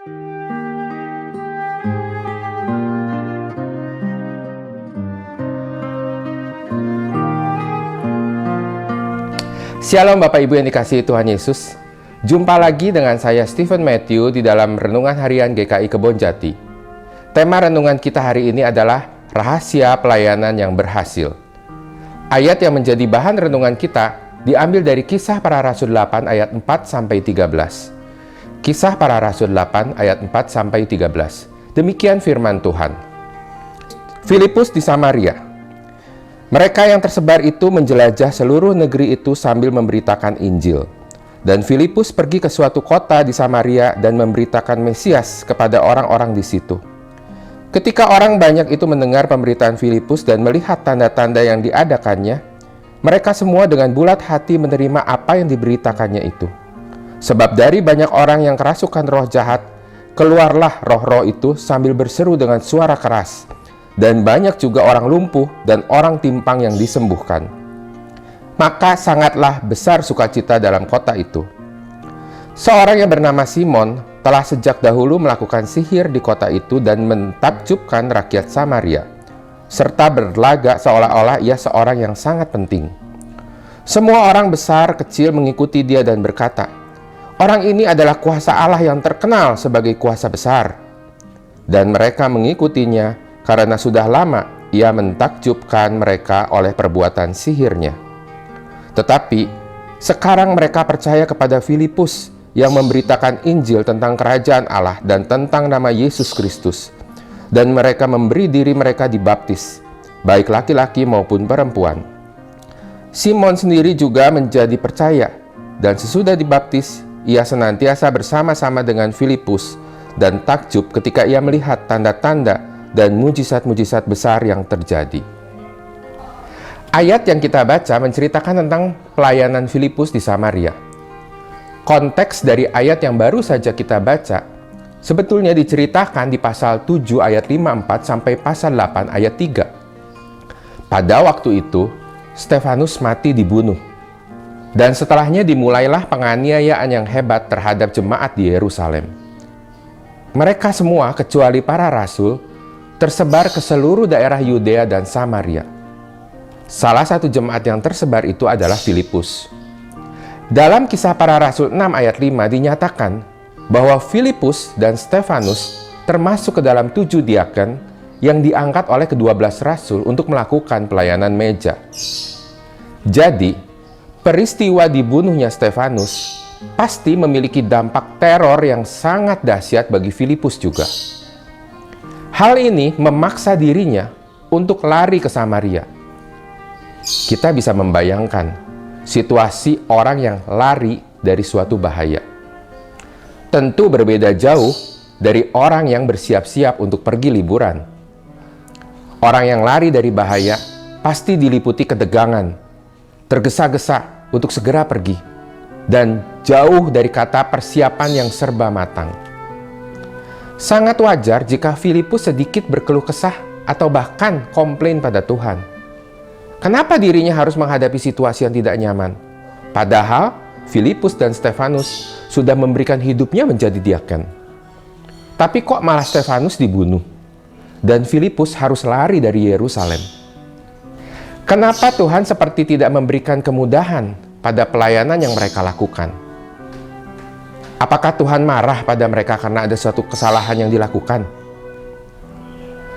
Shalom Bapak Ibu yang dikasihi Tuhan Yesus. Jumpa lagi dengan saya Stephen Matthew di dalam Renungan Harian GKI Kebonjati. Tema renungan kita hari ini adalah Rahasia Pelayanan yang Berhasil. Ayat yang menjadi bahan renungan kita diambil dari Kisah Para Rasul 8 ayat 4-13. Kisah Para Rasul 8 ayat 4-13. Demikian firman Tuhan. Filipus di Samaria. Mereka yang tersebar itu menjelajah seluruh negeri itu sambil memberitakan Injil. Dan Filipus pergi ke suatu kota di Samaria dan memberitakan Mesias kepada orang-orang di situ. Ketika orang banyak itu mendengar pemberitaan Filipus dan melihat tanda-tanda yang diadakannya, mereka semua dengan bulat hati menerima apa yang diberitakannya itu. Sebab dari banyak orang yang kerasukan roh jahat, keluarlah roh-roh itu sambil berseru dengan suara keras. Dan banyak juga orang lumpuh dan orang timpang yang disembuhkan. Maka sangatlah besar sukacita dalam kota itu. Seorang yang bernama Simon telah sejak dahulu melakukan sihir di kota itu dan mentakjubkan rakyat Samaria, serta berlagak seolah-olah ia seorang yang sangat penting. Semua orang besar kecil mengikuti dia dan berkata, "Orang ini adalah kuasa Allah yang terkenal sebagai kuasa besar." Dan mereka mengikutinya karena sudah lama ia mentakjubkan mereka oleh perbuatan sihirnya. Tetapi sekarang mereka percaya kepada Filipus yang memberitakan Injil tentang kerajaan Allah dan tentang nama Yesus Kristus. Dan mereka memberi diri mereka dibaptis, baik laki-laki maupun perempuan. Simon sendiri juga menjadi percaya, dan sesudah dibaptis, ia senantiasa bersama-sama dengan Filipus dan takjub ketika ia melihat tanda-tanda dan mujizat-mujizat besar yang terjadi. Ayat yang kita baca menceritakan tentang pelayanan Filipus di Samaria. Konteks dari ayat yang baru saja kita baca sebetulnya diceritakan di pasal 7 ayat 54 sampai pasal 8 ayat 3. Pada waktu itu, Stefanus mati dibunuh. Dan setelahnya dimulailah penganiayaan yang hebat terhadap jemaat di Yerusalem. Mereka semua kecuali para rasul tersebar ke seluruh daerah Yudea dan Samaria. Salah satu jemaat yang tersebar itu adalah Filipus. Dalam Kisah Para Rasul 6 ayat 5 dinyatakan bahwa Filipus dan Stefanus termasuk ke dalam 7 diaken yang diangkat oleh ke-12 rasul untuk melakukan pelayanan meja. Jadi, peristiwa dibunuhnya Stefanus pasti memiliki dampak teror yang sangat dahsyat bagi Filipus juga. Hal ini memaksa dirinya untuk lari ke Samaria. Kita bisa membayangkan situasi orang yang lari dari suatu bahaya. Tentu berbeda jauh dari orang yang bersiap-siap untuk pergi liburan. Orang yang lari dari bahaya pasti diliputi ketegangan, tergesa-gesa untuk segera pergi, dan jauh dari kata persiapan yang serba matang. Sangat wajar jika Filipus sedikit berkeluh kesah atau bahkan komplain pada Tuhan. Kenapa dirinya harus menghadapi situasi yang tidak nyaman? Padahal Filipus dan Stefanus sudah memberikan hidupnya menjadi diaken. Tapi kok malah Stefanus dibunuh? Dan Filipus harus lari dari Yerusalem. Kenapa Tuhan seperti tidak memberikan kemudahan pada pelayanan yang mereka lakukan? Apakah Tuhan marah pada mereka karena ada suatu kesalahan yang dilakukan?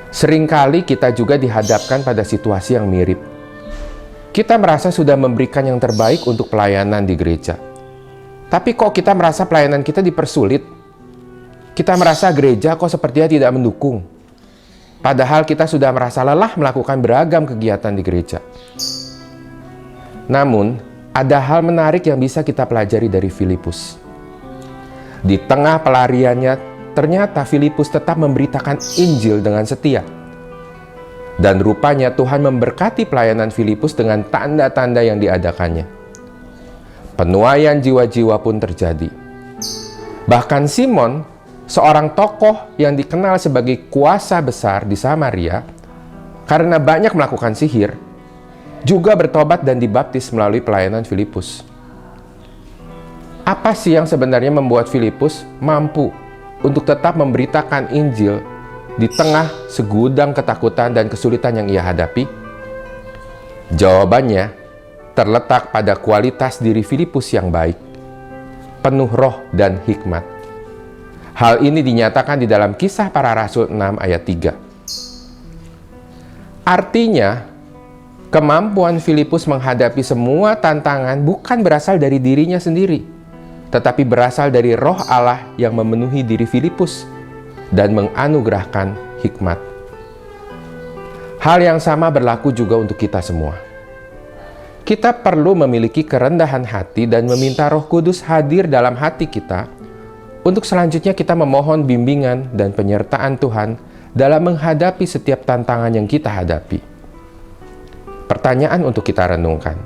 Seringkali kita juga dihadapkan pada situasi yang mirip. Kita merasa sudah memberikan yang terbaik untuk pelayanan di gereja. Tapi kok kita merasa pelayanan kita dipersulit? Kita merasa gereja kok sepertinya tidak mendukung. Padahal kita sudah merasa lelah melakukan beragam kegiatan di gereja. Namun, ada hal menarik yang bisa kita pelajari dari Filipus. Di tengah pelariannya, ternyata Filipus tetap memberitakan Injil dengan setia. Dan rupanya Tuhan memberkati pelayanan Filipus dengan tanda-tanda yang diadakannya. Penuaian jiwa-jiwa pun terjadi. Bahkan Simon, seorang tokoh yang dikenal sebagai kuasa besar di Samaria, karena banyak melakukan sihir, juga bertobat dan dibaptis melalui pelayanan Filipus. Apa sih yang sebenarnya membuat Filipus mampu untuk tetap memberitakan Injil di tengah segudang ketakutan dan kesulitan yang ia hadapi? Jawabannya terletak pada kualitas diri Filipus yang baik, penuh roh dan hikmat. Hal ini dinyatakan di dalam Kisah Para Rasul 6 ayat 3. Artinya, kemampuan Filipus menghadapi semua tantangan bukan berasal dari dirinya sendiri, tetapi berasal dari Roh Allah yang memenuhi diri Filipus dan menganugerahkan hikmat. Hal yang sama berlaku juga untuk kita semua. Kita perlu memiliki kerendahan hati dan meminta Roh Kudus hadir dalam hati kita untuk selanjutnya kita memohon bimbingan dan penyertaan Tuhan dalam menghadapi setiap tantangan yang kita hadapi. Pertanyaan untuk kita renungkan.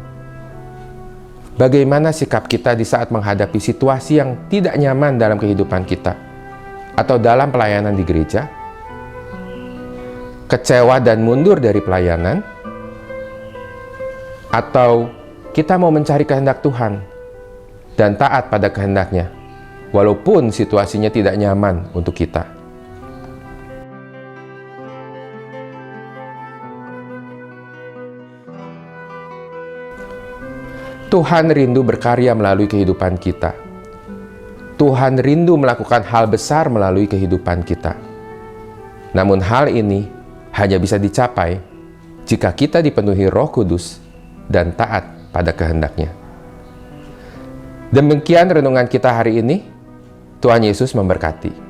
Bagaimana sikap kita di saat menghadapi situasi yang tidak nyaman dalam kehidupan kita atau dalam pelayanan di gereja? Kecewa dan mundur dari pelayanan? Atau kita mau mencari kehendak Tuhan dan taat pada kehendaknya, walaupun situasinya tidak nyaman untuk kita? Tuhan rindu berkarya melalui kehidupan kita. Tuhan rindu melakukan hal besar melalui kehidupan kita. Namun hal ini hanya bisa dicapai jika kita dipenuhi Roh Kudus dan taat pada kehendak-Nya. Demikian renungan kita hari ini. Tuhan Yesus memberkati.